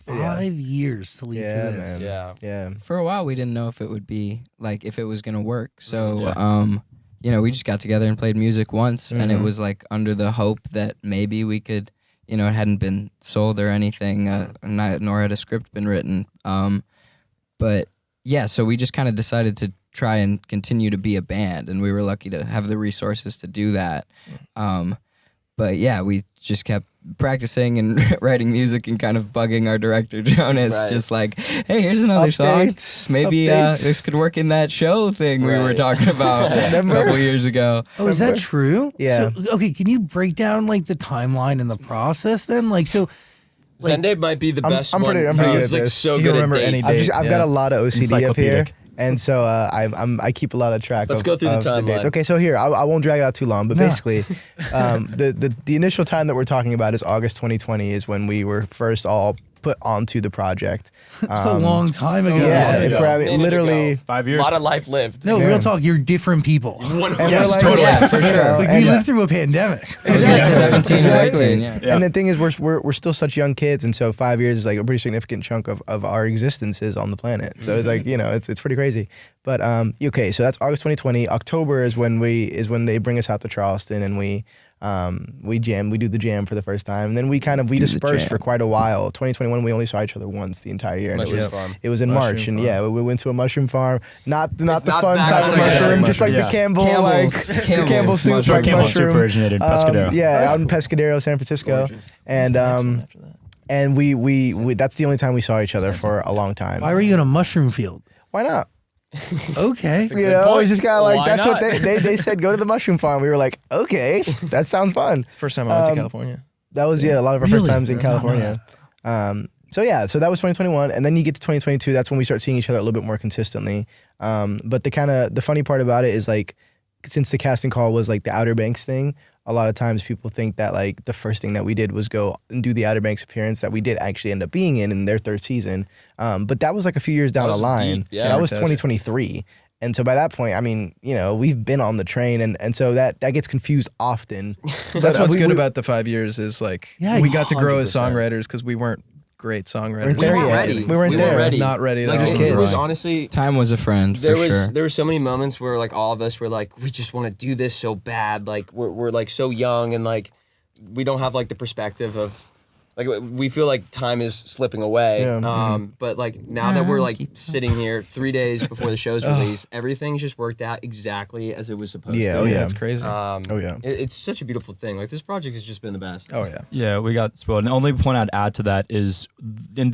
5 years to lead to this. Man. Yeah. For a while, we didn't know if it would be like if it was gonna work. So, we just got together and played music once, and it was like under the hope that maybe we could. It hadn't been sold or anything, nor had a script been written. But yeah, so we just kind of decided to try and continue to be a band, and we were lucky to have the resources to do that. But yeah, we just kept practicing and writing music and kind of bugging our director Jonas, just like, hey, here's another song. Maybe this could work in that show thing we were talking about a couple years ago. Oh, is that true? Yeah. So, okay, can you break down like the timeline and the process then? Like, so. Like, Zende might be the best I'm pretty one. good at He's like this. so You good don't at remember any dates. date. I've got a lot of OCD up here. Encyclopedic. And so I keep a lot of track Let's of, go through the of timeline. dates. Okay, so here, I won't drag it out too long, but basically, the initial time that we're talking about is August 2020 is when we were first all put onto the project. It's a long time ago. Literally 5 A years. lot of life lived. No, real talk, you're different people. and we're totally. Yeah, for sure. Like, we lived through a pandemic. It was like 17 or 18, And the thing is, we're still such young kids, and so 5 years is like a pretty significant chunk of our existences on the planet. So it's like it's pretty crazy. But okay, so that's August 2020. October is when they bring us out to Charleston, and we jam. We do the jam for the first time, and then we dispersed for quite a while. 2021, we only saw each other once the entire year, and it was in March, and we went to a mushroom farm. Not the fun type of mushroom, just like the Campbell, the Campbell soup like Campbell mushroom. Soup originated in Pescadero. Out in Pescadero, San Francisco, and we that's the only time we saw each other for a long time. Why were you in a mushroom field? Why not? Okay. We just got like, Why that's not? what they said, go to the mushroom farm. We were like, okay, that sounds fun. It's the first time I went to California. That was, a lot of our first times in California. So that was 2021. And then you get to 2022, that's when we start seeing each other a little bit more consistently. But the funny part about it is like, since the casting call was like the Outer Banks thing, a lot of times people think that like the first thing that we did was go and do the Outer Banks appearance that we did actually end up being in their third season. But that was like a few years down the line. deep, yeah. That was 2023. And so by that point, I mean, we've been on the train, and so that gets confused often. That's what's good about the 5 years is like we got to grow as 100%. songwriters because we weren't great songwriters. We weren't ready. We weren't there. ready. Not ready at Like, all. it was honestly, Time was a friend, there for sure. were so many moments where like all of us were like, we just want to do this so bad. Like we're like so young, and like we don't have like the perspective of like we feel like time is slipping away. Yeah. But like now that we're like sitting here 3 days before the show's release, everything's just worked out exactly as it was supposed to. Yeah. It's crazy. It's such a beautiful thing. Like this project has just been the best. Oh yeah. Yeah, we got spoiled. And the only point I'd add to that is in